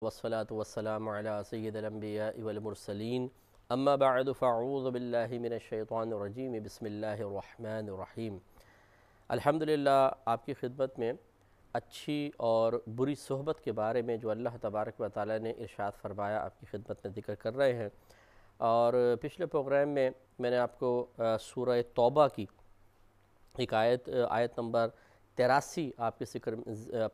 والصلاة والسلام على سید الانبیاء والمرسلین اما بعد فاعوذ باللہ من الشیطان الرجیم بسم اللہ الرحمن الرحیم۔ الحمدللہ آپ کی خدمت میں اچھی اور بری صحبت کے بارے میں جو اللہ تبارک و تعالی نے ارشاد فرمایا آپ کی خدمت میں ذکر کر رہے ہیں۔ اور پچھلے پروگرام میں نے آپ کو سورہ توبہ کی ایک آیت نمبر 83 آپ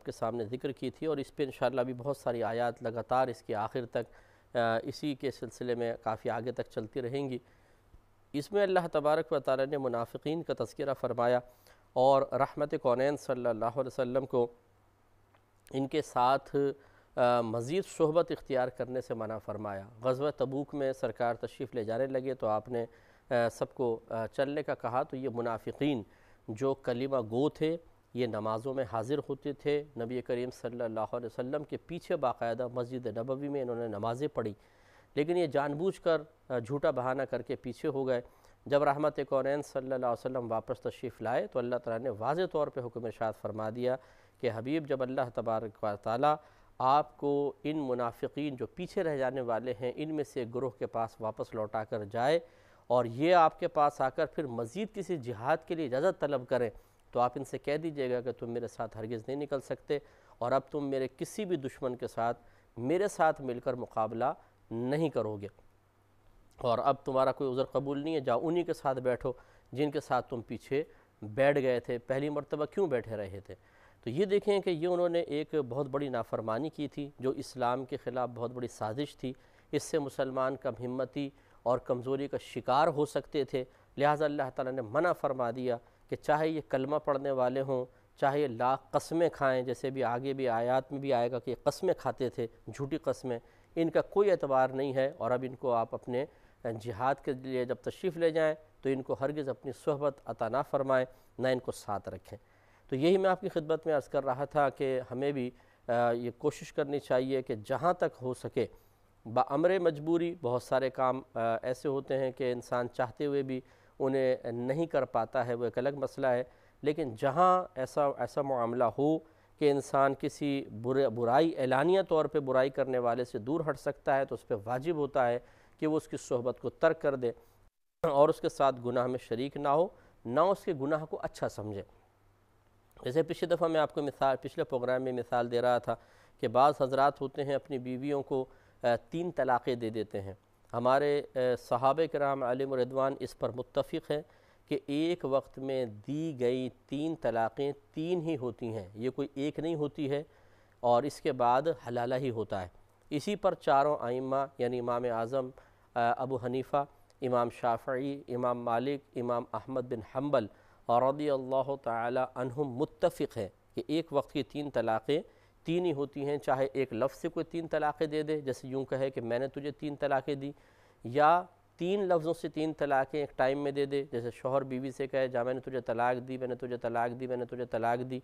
کے سامنے ذکر کی تھی، اور اس پہ انشاءاللہ بھی بہت ساری آیات لگاتار اس کے آخر تک اسی کے سلسلے میں کافی آگے تک چلتی رہیں گی۔ اس میں اللہ تبارک و تعالی نے منافقین کا تذکرہ فرمایا اور رحمت کونین صلی اللہ علیہ وسلم کو ان کے ساتھ مزید صحبت اختیار کرنے سے منع فرمایا۔ غزوہ تبوک میں سرکار تشریف لے جانے لگے تو آپ نے سب کو چلنے کا کہا، تو یہ منافقین جو کلمہ گو تھے یہ نمازوں میں حاضر ہوتے تھے، نبی کریم صلی اللہ علیہ وسلم کے پیچھے باقاعدہ مسجد نبوی میں انہوں نے نمازیں پڑھی، لیکن یہ جان بوجھ کر جھوٹا بہانہ کر کے پیچھے ہو گئے۔ جب رحمت کونین صلی اللہ علیہ وسلم واپس تشریف لائے تو اللہ تعالیٰ نے واضح طور پہ حکم ارشاد فرما دیا کہ حبیب، جب اللہ تبارک و تعالیٰ آپ کو ان منافقین جو پیچھے رہ جانے والے ہیں ان میں سے گروہ کے پاس واپس لوٹا کر جائے اور یہ آپ کے پاس آ کر پھر مزید کسی جہاد کے لیے اجازت طلب کریں، تو آپ ان سے کہہ دیجئے گا کہ تم میرے ساتھ ہرگز نہیں نکل سکتے، اور اب تم میرے کسی بھی دشمن کے ساتھ میرے ساتھ مل کر مقابلہ نہیں کرو گے، اور اب تمہارا کوئی عذر قبول نہیں ہے، جاؤ انہی کے ساتھ بیٹھو جن کے ساتھ تم پیچھے بیٹھ گئے تھے، پہلی مرتبہ کیوں بیٹھے رہے تھے۔ تو یہ دیکھیں کہ یہ انہوں نے ایک بہت بڑی نافرمانی کی تھی جو اسلام کے خلاف بہت بڑی سازش تھی، اس سے مسلمان کم ہمتی اور کمزوری کا شکار ہو سکتے تھے، لہٰذا اللہ تعالیٰ نے منع فرما دیا کہ چاہے یہ کلمہ پڑھنے والے ہوں، چاہے یہ لاکھ قسمیں کھائیں، جیسے بھی آگے بھی آیات میں بھی آئے گا کہ یہ قسمیں کھاتے تھے، جھوٹی قسمیں، ان کا کوئی اعتبار نہیں ہے، اور اب ان کو آپ اپنے جہاد کے لیے جب تشریف لے جائیں تو ان کو ہرگز اپنی صحبت عطا نہ فرمائیں، نہ ان کو ساتھ رکھیں۔ تو یہی میں آپ کی خدمت میں عرض کر رہا تھا کہ ہمیں بھی یہ کوشش کرنی چاہیے کہ جہاں تک ہو سکے بامر مجبوری، بہت سارے کام ایسے ہوتے ہیں کہ انسان چاہتے ہوئے بھی انہیں نہیں کر پاتا ہے، وہ ایک الگ مسئلہ ہے، لیکن جہاں ایسا معاملہ ہو کہ انسان کسی برائی اعلانیہ طور پہ برائی کرنے والے سے دور ہٹ سکتا ہے تو اس پہ واجب ہوتا ہے کہ وہ اس کی صحبت کو ترک کر دے اور اس کے ساتھ گناہ میں شریک نہ ہو، نہ اس کے گناہ کو اچھا سمجھے۔ جیسے پچھلی دفعہ میں آپ کو پچھلے پروگرام میں مثال دے رہا تھا کہ بعض حضرات ہوتے ہیں اپنی بیویوں کو 3 طلاقیں دے دیتے ہیں۔ ہمارے صحابہ کرام علیہم رضوان اس پر متفق ہیں کہ ایک وقت میں دی گئی 3 طلاقیں 3 ہی ہوتی ہیں، یہ کوئی ایک نہیں ہوتی ہے، اور اس کے بعد حلالہ ہی ہوتا ہے۔ اسی پر چاروں ائمہ یعنی امام اعظم ابو حنیفہ، امام شافعی، امام مالک، امام احمد بن حنبل رضی اللہ تعالی عنہم متفق ہیں کہ ایک وقت کی 3 طلاقیں 3 ہی ہوتی ہیں، چاہے ایک لفظ سے کوئی 3 طلاقیں دے دے، جیسے یوں کہے کہ میں نے تجھے 3 طلاقیں دی، یا 3 لفظوں سے 3 طلاقیں ایک ٹائم میں دے دے، جیسے شوہر بیوی سے کہے جا میں نے تجھے طلاق دی، میں نے تجھے طلاق دی، میں نے تجھے طلاق دی۔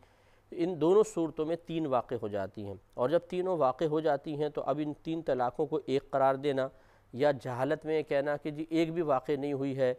ان دونوں صورتوں میں 3 واقع ہو جاتی ہیں، اور جب تینوں واقع ہو جاتی ہیں تو اب ان 3 طلاقوں کو ایک قرار دینا، یا جہالت میں کہنا کہ جی ایک بھی واقع نہیں ہوئی ہے،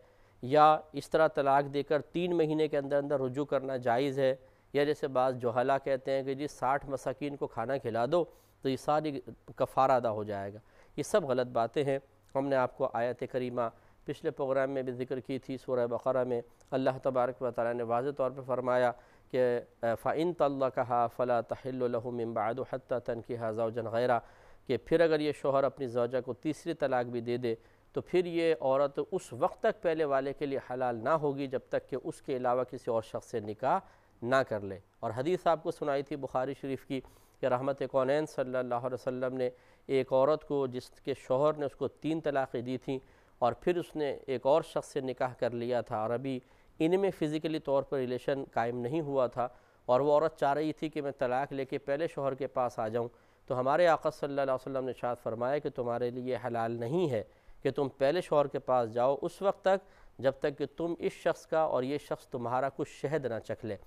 یا اس طرح طلاق دے کر 3 مہینے کے اندر اندر رجوع کرنا جائز ہے، یا جیسے بعض جہلا کہتے ہیں کہ جی 60 مساکین کو کھانا کھلا دو تو یہ ساری کفارہ ادا ہو جائے گا۔ یہ سب غلط باتیں ہیں۔ ہم نے آپ کو آیت کریمہ پچھلے پروگرام میں بھی ذکر کی تھی، سورہ بقرہ میں اللہ تبارک و تعالی نے واضح طور پہ فرمایا کہ فَإِن طَلَّقَهَا فَلَا تَحِلُّ لَهُ مِن بَعْدُ حَتَّى تَنكِحَ زَوْجًا غَيْرَهُ، کہ پھر اگر یہ شوہر اپنی زوجہ کو تیسری طلاق بھی دے دے تو پھر یہ عورت اس وقت تک پہلے والے کے لیے حلال نہ ہوگی جب تک کہ اس کے علاوہ کسی اور شخص سے نکاح نہ کر لے۔ اور حدیث آپ کو سنائی تھی بخاری شریف کی کہ رحمت کونین صلی اللہ علیہ وسلم نے ایک عورت کو جس کے شوہر نے اس کو 3 طلاقیں دی تھیں اور پھر اس نے ایک اور شخص سے نکاح کر لیا تھا، اور ابھی ان میں فزیکلی طور پر ریلیشن قائم نہیں ہوا تھا، اور وہ عورت چاہ رہی تھی کہ میں طلاق لے کے پہلے شوہر کے پاس آ جاؤں، تو ہمارے آقا صلی اللہ علیہ وسلم نے ارشاد فرمایا کہ تمہارے لیے حلال نہیں ہے کہ تم پہلے شوہر کے پاس جاؤ اس وقت تک جب تک کہ تم اس شخص کا اور یہ شخص تمہارا کچھ شہد نہ چکھ لے۔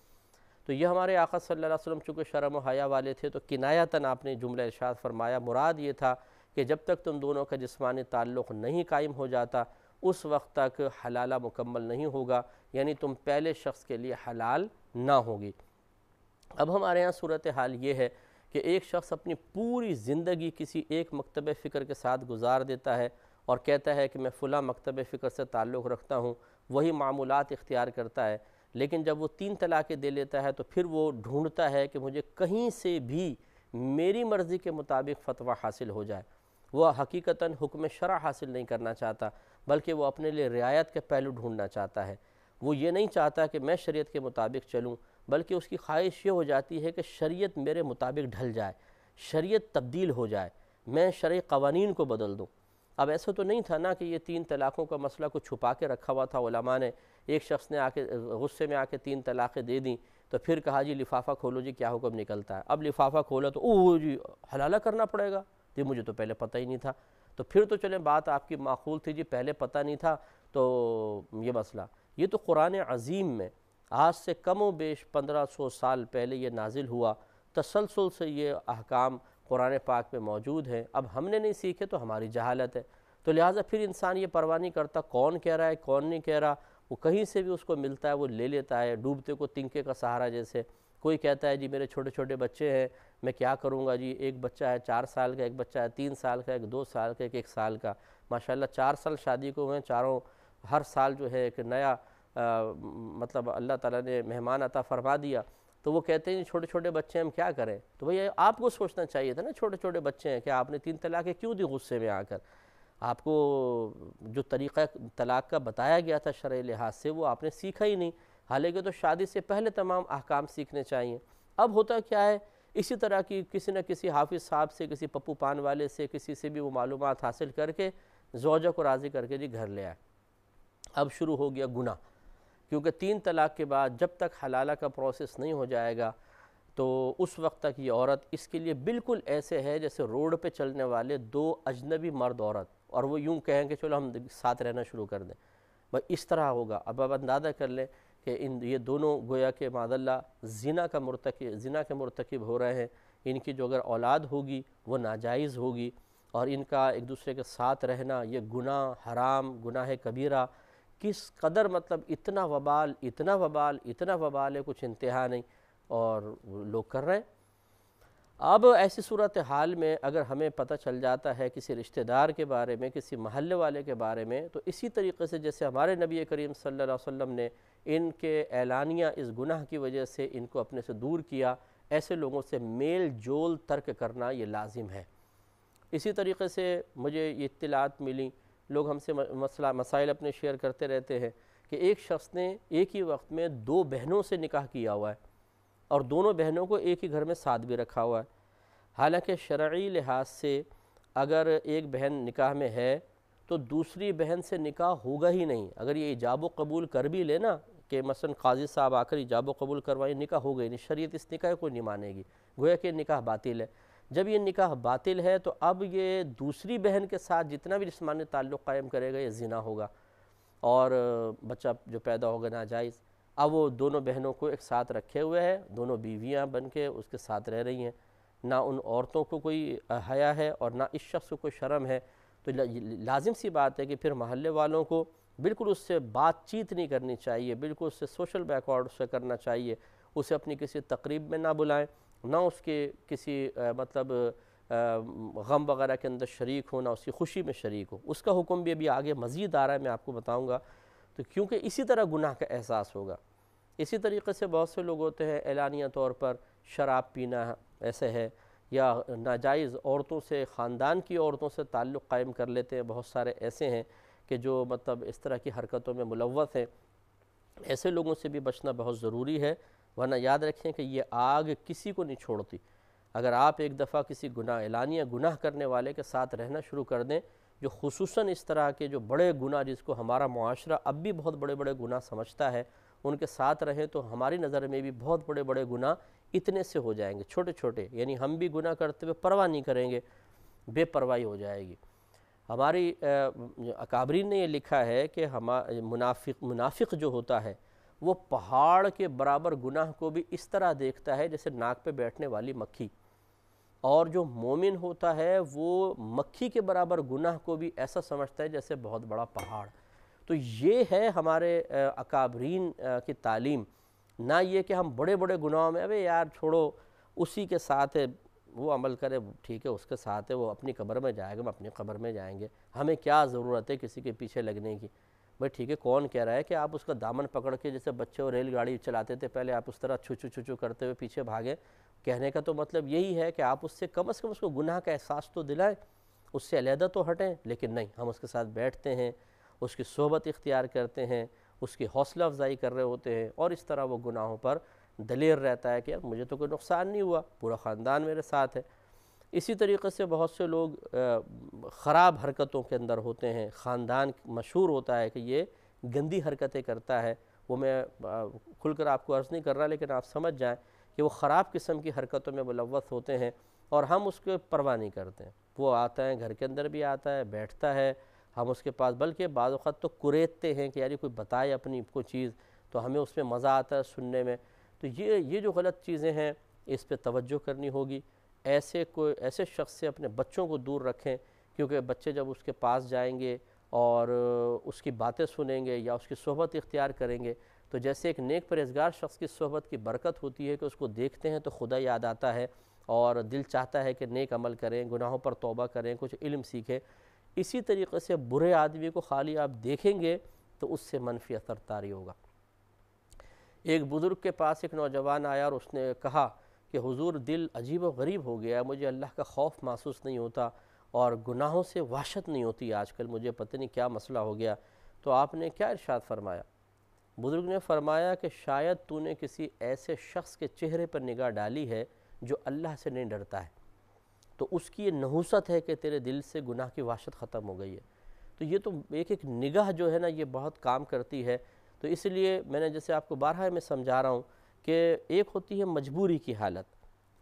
تو یہ ہمارے آقا صلی اللہ علیہ وسلم چونکہ شرم و حیا والے تھے تو کنایتاً آپ نے جملہ ارشاد فرمایا، مراد یہ تھا کہ جب تک تم دونوں کا جسمانی تعلق نہیں قائم ہو جاتا اس وقت تک حلالہ مکمل نہیں ہوگا، یعنی تم پہلے شخص کے لیے حلال نہ ہوگی۔ اب ہمارے ہاں صورتحال یہ ہے کہ کہ ایک شخص اپنی پوری زندگی کسی ایک مکتب فکر کے ساتھ گزار دیتا ہے اور کہتا ہے کہ میں فلاں مکتب فکر سے تعلق رکھتا ہوں، وہی معمولات اختیار کرتا ہے، لیکن جب وہ 3 طلاقیں دے لیتا ہے تو پھر وہ ڈھونڈتا ہے کہ مجھے کہیں سے بھی میری مرضی کے مطابق فتویٰ حاصل ہو جائے۔ وہ حقیقتاً حکم شرع حاصل نہیں کرنا چاہتا، بلکہ وہ اپنے لیے رعایت کے پہلو ڈھونڈنا چاہتا ہے۔ وہ یہ نہیں چاہتا کہ میں شریعت کے مطابق چلوں، بلکہ اس کی خواہش یہ ہو جاتی ہے کہ شریعت میرے مطابق ڈھل جائے، شریعت تبدیل ہو جائے، میں شرعی قوانین کو بدل دوں۔ اب ایسا تو نہیں تھا نا کہ یہ 3 طلاقوں کا مسئلہ کو چھپا کے رکھا ہوا تھا علماء نے، ایک شخص نے غصے میں آ کے 3 طلاقیں دے دیں تو پھر کہا جی لفافہ کھولو جی کیا حکم نکلتا ہے۔ اب لفافہ کھولا تو اوہ جی حلالہ کرنا پڑے گا، یہ مجھے تو پہلے پتہ ہی نہیں تھا۔ تو پھر تو چلیں بات آپ کی معقول تھی جی، پہلے پتہ نہیں تھا تو یہ مسئلہ، یہ تو قرآن عظیم میں آج سے کم و بیش 1500 سال پہلے یہ نازل ہوا، تسلسل سے یہ احکام قرآن پاک میں موجود ہیں۔ اب ہم نے نہیں سیکھے تو ہماری جہالت ہے، تو لہٰذا پھر انسان یہ پرواہ نہیں کرتا کون کہہ رہا ہے کون نہیں کہہ رہا، وہ کہیں سے بھی اس کو ملتا ہے وہ لے لیتا ہے، ڈوبتے کو تنکے کا سہارا جیسے۔ کوئی کہتا ہے جی میرے چھوٹے چھوٹے بچے ہیں، میں کیا کروں گا جی، ایک بچہ ہے 4 سال کا، ایک بچہ ہے 3 سال کا، ایک 2 سال کا، ایک 1 سال کا، ماشاءاللہ 4 سال شادی کو ہوئے ہیں، چاروں ہر سال جو ہے ایک نیا مطلب اللہ تعالیٰ نے مہمان عطا فرما دیا، تو وہ کہتے ہیں چھوٹے چھوٹے بچے ہیں ہم کیا کریں؟ تو بھئی آپ کو سوچنا چاہیے تھا نا، چھوٹے چھوٹے بچے ہیں، کہ آپ نے 3 طلاقیں کیوں دی غصے میں آ کر؟ آپ کو جو طریقہ طلاق کا بتایا گیا تھا شرعی لحاظ سے وہ آپ نے سیکھا ہی نہیں، حالانکہ تو شادی سے پہلے تمام احکام سیکھنے چاہیے۔ اب ہوتا کیا ہے، اسی طرح کی کسی نہ کسی حافظ صاحب سے، کسی پپو پان والے سے، کسی سے بھی وہ معلومات حاصل کر کے زوجہ کو راضی کر کے جی گھر لے آئے۔ اب شروع ہو گیا گناہ، کیونکہ 3 طلاق کے بعد جب تک حلالہ کا پروسیس نہیں ہو جائے گا تو اس وقت تک یہ عورت اس کے لیے بالکل ایسے ہے جیسے روڈ پہ چلنے والے 2 اجنبی مرد عورت، اور وہ یوں کہیں کہ چلو ہم ساتھ رہنا شروع کر دیں، بس اس طرح ہوگا۔ اب آپ اندازہ کر لیں کہ یہ دونوں گویا کہ معاذ اللہ زنا کے مرتکب ہو رہے ہیں، ان کی جو اگر اولاد ہوگی وہ ناجائز ہوگی، اور ان کا ایک دوسرے کے ساتھ رہنا یہ گناہ حرام، گناہ کبیرہ، کس قدر مطلب اتنا وبال ہے کچھ انتہا نہیں، اور لوگ کر رہے ہیں۔ اب ایسی صورتحال میں اگر ہمیں پتہ چل جاتا ہے کسی رشتہ دار کے بارے میں، کسی محلے والے کے بارے میں، تو اسی طریقے سے جیسے ہمارے نبی کریم صلی اللہ علیہ وسلم نے ان کے اعلانیہ اس گناہ کی وجہ سے ان کو اپنے سے دور کیا، ایسے لوگوں سے میل جول ترک کرنا یہ لازم ہے۔ اسی طریقے سے مجھے یہ اطلاعات ملی، لوگ ہم سے مسائل اپنے شیئر کرتے رہتے ہیں کہ ایک شخص نے ایک ہی وقت میں 2 بہنوں سے نکاح کیا ہوا ہے، اور دونوں بہنوں کو ایک ہی گھر میں ساتھ بھی رکھا ہوا ہے۔ حالانکہ شرعی لحاظ سے اگر ایک بہن نکاح میں ہے تو دوسری بہن سے نکاح ہوگا ہی نہیں۔ اگر یہ ایجاب و قبول کر بھی لے نا، کہ مثلا قاضی صاحب آ کر ایجاب و قبول کروائیں، نکاح ہو گئی نہیں، شریعت اس نکاح کو نہیں مانے گی، گویا کہ نکاح باطل ہے۔ جب یہ نکاح باطل ہے تو اب یہ دوسری بہن کے ساتھ جتنا بھی جسمانی تعلق قائم کرے گا یہ زنا ہوگا، اور بچہ جو پیدا ہوگا ناجائز۔ اب وہ دونوں بہنوں کو ایک ساتھ رکھے ہوئے ہے، دونوں بیویاں بن کے اس کے ساتھ رہ رہی ہیں، نہ ان عورتوں کو کوئی حیا ہے اور نہ اس شخص کو کوئی شرم ہے، تو لازم سی بات ہے کہ پھر محلے والوں کو بالکل اس سے بات چیت نہیں کرنی چاہیے، بالکل اس سے سوشل بیکورڈ سے کرنا چاہیے، اسے اپنی کسی تقریب میں نہ بلائیں، نہ اس کے کسی مطلب غم وغیرہ کے اندر شریک ہو، نہ اس کی خوشی میں شریک ہو۔ اس کا حکم بھی ابھی آگے مزید آ رہا ہے، میں آپ کو بتاؤں گا، تو کیونکہ اسی طرح گناہ کا احساس ہوگا۔ اسی طریقے سے بہت سے لوگ ہوتے ہیں اعلانیہ طور پر شراب پینا ایسے ہے، یا ناجائز عورتوں سے، خاندان کی عورتوں سے تعلق قائم کر لیتے ہیں، بہت سارے ایسے ہیں کہ جو مطلب اس طرح کی حرکتوں میں ملوث ہیں۔ ایسے لوگوں سے بھی بچنا بہت ضروری ہے، ورنہ یاد رکھیں کہ یہ آگ کسی کو نہیں چھوڑتی۔ اگر آپ ایک دفعہ کسی اعلانیہ گناہ کرنے والے کے ساتھ رہنا شروع کر دیں، جو خصوصاً اس طرح کے جو بڑے گناہ جس کو ہمارا معاشرہ اب بھی بہت بڑے بڑے گناہ سمجھتا ہے، ان کے ساتھ رہیں تو ہماری نظر میں بھی بہت بڑے بڑے گناہ اتنے سے ہو جائیں گے، چھوٹے چھوٹے، یعنی ہم بھی گناہ کرتے ہوئے پرواہ نہیں کریں گے، بے پرواہی ہو جائے گی۔ ہماری اکابرین نے یہ لکھا ہے کہ منافق جو ہوتا ہے وہ پہاڑ کے برابر گناہ کو بھی اس طرح دیکھتا ہے جیسے ناک پہ بیٹھنے والی مکھی، اور جو مومن ہوتا ہے وہ مکھی کے برابر گناہ کو بھی ایسا سمجھتا ہے جیسے بہت بڑا پہاڑ۔ تو یہ ہے ہمارے اکابرین کی تعلیم، نہ یہ کہ ہم بڑے بڑے گناہوں میں ابے یار چھوڑو اسی کے ساتھ وہ عمل کرے ٹھیک ہے، اس کے ساتھ ہے، وہ اپنی قبر میں جائے گا، ہم اپنی قبر میں جائیں گے، ہمیں کیا ضرورت ہے کسی کے پیچھے لگنے کی؟ بھائی ٹھیک ہے، کون کہہ رہا ہے کہ آپ اس کا دامن پکڑ کے جیسے بچے وہ ریل گاڑی چلاتے تھے پہلے، آپ اس طرح چھو چھو کرتے ہوئے پیچھے بھاگیں؟ کہنے کا تو مطلب یہی ہے کہ آپ اس سے کم از کم اس کو گناہ کا احساس تو دلائیں، اس سے علیحدہ تو ہٹیں، لیکن نہیں، ہم اس کے ساتھ بیٹھتے ہیں، اس کی صحبت اختیار کرتے ہیں، اس کی حوصلہ افزائی کر رہے ہوتے ہیں، اور اس طرح وہ گناہوں پر دلیر رہتا ہے کہ یار مجھے تو کوئی نقصان نہیں ہوا، پورا خاندان میرے ساتھ ہے۔ اسی طریقے سے بہت سے لوگ خراب حرکتوں کے اندر ہوتے ہیں، خاندان مشہور ہوتا ہے کہ یہ گندی حرکتیں کرتا ہے، وہ میں کھل کر آپ کو عرض نہیں کر رہا، لیکن آپ سمجھ جائیں کہ وہ خراب قسم کی حرکتوں میں ملوث ہوتے ہیں، اور ہم اس کے پرواہ نہیں کرتے ہیں۔ وہ آتا ہے، گھر کے اندر بھی آتا ہے، بیٹھتا ہے، ہم اس کے پاس بلکہ بعض اوقات تو کریدتے ہیں کہ یار کوئی بتائے اپنی کوئی چیز، تو ہمیں اس میں مزہ آتا ہے سننے میں۔ تو یہ جو غلط چیزیں ہیں اس پہ توجہ کرنی ہوگی۔ ایسے شخص سے اپنے بچوں کو دور رکھیں، کیونکہ بچے جب اس کے پاس جائیں گے اور اس کی باتیں سنیں گے یا اس کی صحبت اختیار کریں گے، تو جیسے ایک نیک پرہیزگار شخص کی صحبت کی برکت ہوتی ہے کہ اس کو دیکھتے ہیں تو خدا یاد آتا ہے اور دل چاہتا ہے کہ نیک عمل کریں، گناہوں پر توبہ کریں، کچھ علم سیکھیں، اسی طریقے سے برے آدمی کو خالی آپ دیکھیں گے تو اس سے منفی اثر طاری ہوگا۔ ایک بزرگ کے پاس ایک نوجوان آیا اور اس نے کہا کہ حضور دل عجیب و غریب ہو گیا، مجھے اللہ کا خوف محسوس نہیں ہوتا اور گناہوں سے وحشت نہیں ہوتی آج کل، مجھے پتہ نہیں کیا مسئلہ ہو گیا۔ تو آپ نے کیا ارشاد فرمایا؟ بزرگ نے فرمایا کہ شاید تو نے کسی ایسے شخص کے چہرے پر نگاہ ڈالی ہے جو اللہ سے نہیں ڈرتا ہے، تو اس کی یہ نحوست ہے کہ تیرے دل سے گناہ کی وحشت ختم ہو گئی ہے۔ تو یہ تو ایک نگاہ جو ہے نا یہ بہت کام کرتی ہے۔ تو اس لیے میں نے جیسے آپ کو بارہا میں سمجھا رہا ہوں کہ ایک ہوتی ہے مجبوری کی حالت،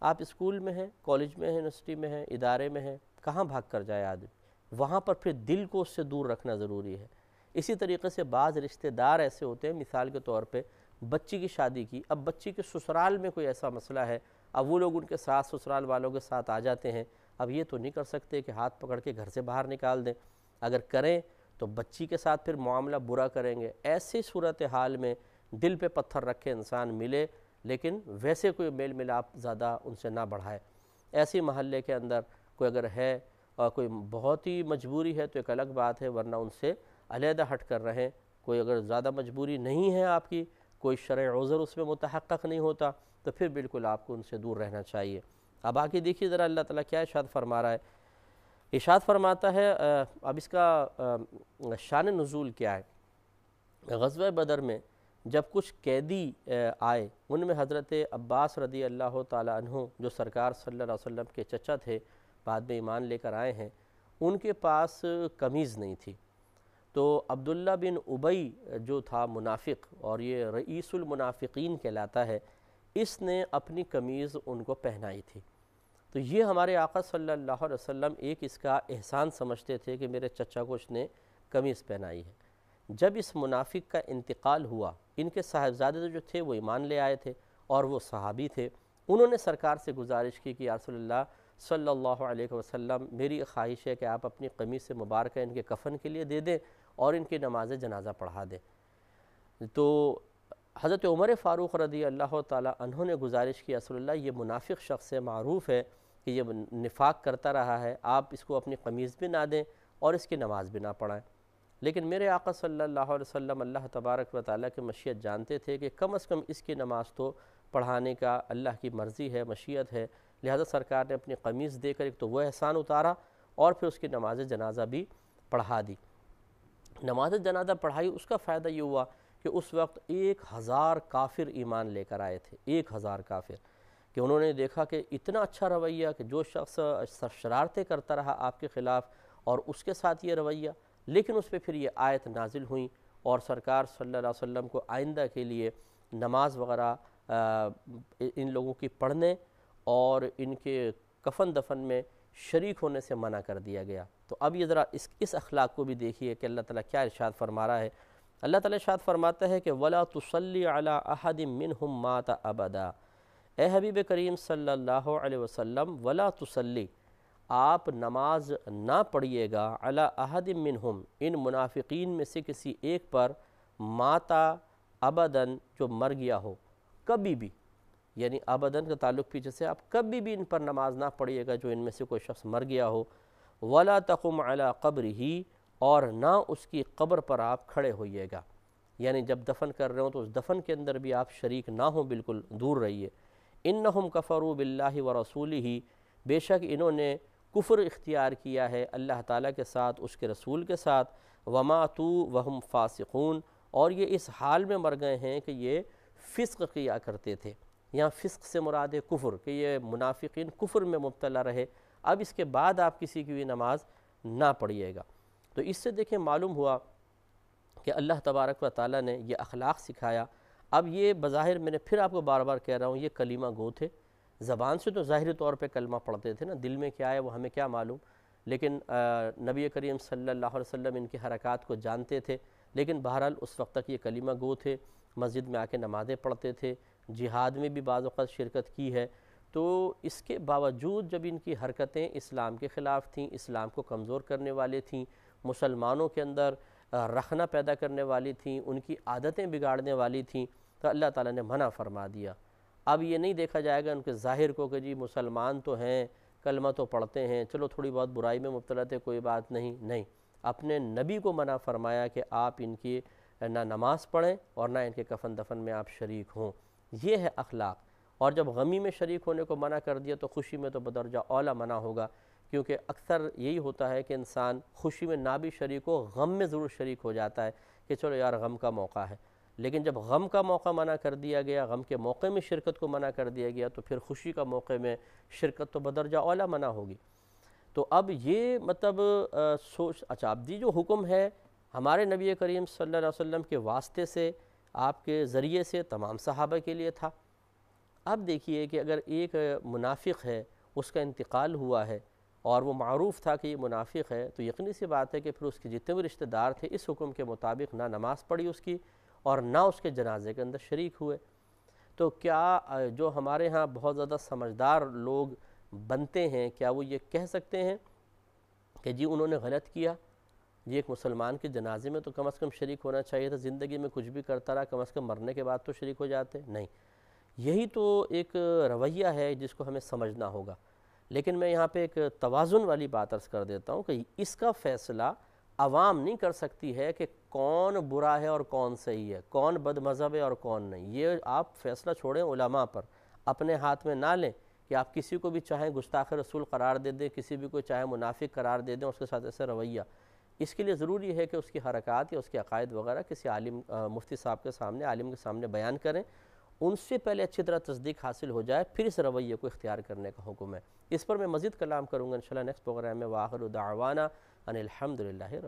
آپ اسکول میں ہیں، کالج میں ہیں، یونیورسٹی میں ہیں، ادارے میں ہیں، کہاں بھاگ کر جائے آدمی، وہاں پر پھر دل کو اس سے دور رکھنا ضروری ہے۔ اسی طریقے سے بعض رشتہ دار ایسے ہوتے ہیں، مثال کے طور پہ بچی کی شادی کی، اب بچی کے سسرال میں کوئی ایسا مسئلہ ہے، اب وہ لوگ ان کے ساتھ سسرال والوں کے ساتھ آ جاتے ہیں، اب یہ تو نہیں کر سکتے کہ ہاتھ پکڑ کے گھر سے باہر نکال دیں، اگر کریں تو بچی کے ساتھ پھر معاملہ برا کریں گے۔ ایسی صورتحال میں دل پہ پتھر رکھے انسان ملے، لیکن ویسے کوئی میل ملاپ زیادہ ان سے نہ بڑھائے۔ ایسی محلے کے اندر کوئی اگر ہے اور کوئی بہت ہی مجبوری ہے تو ایک الگ بات ہے، ورنہ ان سے علیحدہ ہٹ کر رہیں۔ کوئی اگر زیادہ مجبوری نہیں ہے آپ کی، کوئی شرعی عذر اس میں متحقق نہیں ہوتا، تو پھر بالکل آپ کو ان سے دور رہنا چاہیے۔ اب آگے دیکھیے ذرا اللہ تعالیٰ کیا ارشاد فرما رہا ہے۔ ارشاد فرماتا ہے، اب اس کا شان نزول کیا ہے؟ غزوہ بدر میں جب کچھ قیدی آئے، ان میں حضرت عباس رضی اللہ تعالیٰ عنہ جو سرکار صلی اللہ علیہ وسلم کے چچا تھے، بعد میں ایمان لے کر آئے ہیں، ان کے پاس قمیض نہیں تھی، تو عبداللہ بن ابی جو تھا منافق اور یہ رئیس المنافقین کہلاتا ہے، اس نے اپنی قمیض ان کو پہنائی تھی۔ تو یہ ہمارے آقا صلی اللہ علیہ وسلم ایک اس کا احسان سمجھتے تھے کہ میرے چچا کو اس نے قمیض پہنائی ہے۔ جب اس منافق کا انتقال ہوا، ان کے صاحبزادے جو تھے وہ ایمان لے آئے تھے اور وہ صحابی تھے، انہوں نے سرکار سے گزارش کی کہ یا رسول اللہ صلی اللہ علیہ وسلم، میری خواہش ہے کہ آپ اپنی قمیض سے مبارکہ ان کے کفن کے لیے دے دیں اور ان کی نماز جنازہ پڑھا دیں۔ تو حضرت عمر فاروق رضی اللہ تعالیٰ عنہ نے گزارش کی، رسول اللہ یہ منافق شخص ہے، معروف ہے کہ یہ نفاق کرتا رہا ہے، آپ اس کو اپنی قمیض بھی نہ دیں اور اس کی نماز بھی نہ پڑھائیں۔ لیکن میرے آقا صلی اللہ علیہ وسلم اللہ تبارک و تعالیٰ کی مشیت جانتے تھے کہ کم از کم اس کی نماز تو پڑھانے کا اللہ کی مرضی ہے، مشیت ہے، لہذا سرکار نے اپنی قمیض دے کر ایک تو وہ احسان اتارا اور پھر اس کی نماز جنازہ بھی پڑھا دی۔ نماز جنازہ پڑھائی، اس کا فائدہ یہ ہوا کہ اس وقت 1000 کافر ایمان لے کر آئے تھے، 1000 کافر، کہ انہوں نے دیکھا کہ اتنا اچھا رویہ کہ جو شخص شرارتیں کرتا رہا آپ کے خلاف اور اس کے ساتھ یہ رویہ، لیکن اس پہ پھر یہ آیت نازل ہوئیں اور سرکار صلی اللہ علیہ وسلم کو آئندہ کے لیے نماز وغیرہ ان لوگوں کی پڑھنے اور ان کے کفن دفن میں شریک ہونے سے منع کر دیا گیا۔ تو اب یہ ذرا اس اخلاق کو بھی دیکھیے کہ اللہ تعالیٰ کیا ارشاد فرما رہا ہے۔ اللہ تعالیٰ ارشاد فرماتا ہے کہ وَلَا تُصَلِّ عَلَىٰ أَحَدٍ مِّنْهُمْ مَاتَ أَبَدًا، اے حبیب کریم صلی اللہ علیہ وسلم، وَلَا تُصَلِّ، آپ نماز نہ پڑھیے گا، عَلَىٰ أَحَدٍ مِّنْهُمْ، ان منافقین میں سے کسی ایک پر، ماتا ابداً، جو مر گیا ہو، کبھی بھی، یعنی ابداً کا تعلق پیچھے سے آپ کبھی بھی ان پر نماز نہ پڑھیے گا جو ان میں سے کوئی شخص مر گیا ہو. وَلَا تَقُمْ عَلَىٰ قَبْرِهِ، اور نہ اس کی قبر پر آپ کھڑے ہوئیے گا. یعنی جب دفن کر رہے ہوں تو اس دفن کے اندر بھی آپ شریک نہ ہوں، بالکل دور رہیے. اِنَّهُمْ كَفَرُوا بِاللَّهِ وَرَسُولِهِ، بے شک انہوں نے کفر اختیار کیا ہے اللہ تعالیٰ کے ساتھ، اس کے رسول کے ساتھ. وَمَاتُوا وَهُمْ فَاسِقُونَ، اور یہ اس حال میں مر گئے ہیں کہ یہ فسق کیا کرتے تھے. یہاں فسق سے مراد ہے کفر، کہ یہ منافقین کفر میں مبتلا رہے. اب اس کے بعد آپ کسی کی بھی نماز نہ پڑھیے گا. تو اس سے دیکھیں معلوم ہوا کہ اللہ تبارک و تعالیٰ نے یہ اخلاق سکھایا. اب یہ بظاہر میں نے پھر آپ کو بار بار کہہ رہا ہوں، یہ کلمہ گو تھے. زبان سے تو ظاہری طور پہ کلمہ پڑھتے تھے نا، دل میں کیا ہے وہ ہمیں کیا معلوم. لیکن نبی کریم صلی اللہ علیہ وسلم ان کی حرکات کو جانتے تھے. لیکن بہرحال اس وقت تک یہ کلمہ گو تھے، مسجد میں آ کے نمازیں پڑھتے تھے، جہاد میں بھی بعض اوقات شرکت کی ہے. تو اس کے باوجود جب ان کی حرکتیں اسلام کے خلاف تھیں، اسلام کو کمزور کرنے والے تھیں، مسلمانوں کے اندر رخنہ پیدا کرنے والی تھیں، ان کی عادتیں بگاڑنے والی تھیں، تو اللہ تعالیٰ نے منع فرما دیا. اب یہ نہیں دیکھا جائے گا ان کے ظاہر کو کہ جی مسلمان تو ہیں، کلمہ تو پڑھتے ہیں، چلو تھوڑی بہت برائی میں مبتلا تھے، کوئی بات نہیں. نہیں، اپنے نبی کو منع فرمایا کہ آپ ان کی نہ نماز پڑھیں اور نہ ان کے کفن دفن میں آپ شریک ہوں. یہ ہے اخلاق. اور جب غمی میں شریک ہونے کو منع کر دیا تو خوشی میں تو بدرجہ اولیٰ منع ہوگا، کیونکہ اکثر یہی ہوتا ہے کہ انسان خوشی میں نہ بھی شریک ہو، غم میں ضرور شریک ہو جاتا ہے کہ چلو یار غم کا موقع ہے. لیکن جب غم کا موقع منع کر دیا گیا، غم کے موقع میں شرکت کو منع کر دیا گیا، تو پھر خوشی کا موقع میں شرکت تو بدرجہ اولیٰ منع ہوگی. تو اب یہ مطلب اچھا اب جو حکم ہے ہمارے نبی کریم صلی اللہ علیہ وسلم کے واسطے سے، آپ کے ذریعے سے تمام صحابہ کے لیے تھا. اب دیکھیے کہ اگر ایک منافق ہے، اس کا انتقال ہوا ہے اور وہ معروف تھا کہ یہ منافق ہے، تو یقینی سی بات ہے کہ پھر اس کے جتنے بھی رشتہ دار تھے اس حکم کے مطابق نہ نماز پڑھی اس کی اور نہ اس کے جنازے کے اندر شریک ہوئے. تو کیا جو ہمارے ہاں بہت زیادہ سمجھدار لوگ بنتے ہیں، کیا وہ یہ کہہ سکتے ہیں کہ جی انہوں نے غلط کیا، یہ ایک مسلمان کے جنازے میں تو کم از کم شریک ہونا چاہیے تھا، زندگی میں کچھ بھی کرتا رہا، کم از کم مرنے کے بعد تو شریک ہو جاتے؟ نہیں. یہی تو ایک رویہ ہے جس کو ہمیں سمجھنا ہوگا. لیکن میں یہاں پہ ایک توازن والی بات عرض کر دیتا ہوں کہ اس کا فیصلہ عوام نہیں کر سکتی ہے کہ کون برا ہے اور کون صحیح ہے، کون بد مذہب ہے اور کون نہیں. یہ آپ فیصلہ چھوڑیں علماء پر، اپنے ہاتھ میں نہ لیں کہ آپ کسی کو بھی چاہیں گستاخ رسول قرار دے دیں، کسی بھی کو چاہیں منافق قرار دے دیں، اس کے ساتھ ایسا رویہ. اس کے لیے ضروری ہے کہ اس کی حرکات یا اس کے عقائد وغیرہ کسی عالم مفتی صاحب کے سامنے، عالم کے سامنے بیان کریں. ان سے پہلے اچھی طرح تصدیق حاصل ہو جائے، پھر اس رویے کو اختیار کرنے کا حکم ہے. اس پر میں مزید کلام کروں گا انشاءاللہ نیکسٹ پروگرام میں. وآخر دعوانا ان الحمدللہ.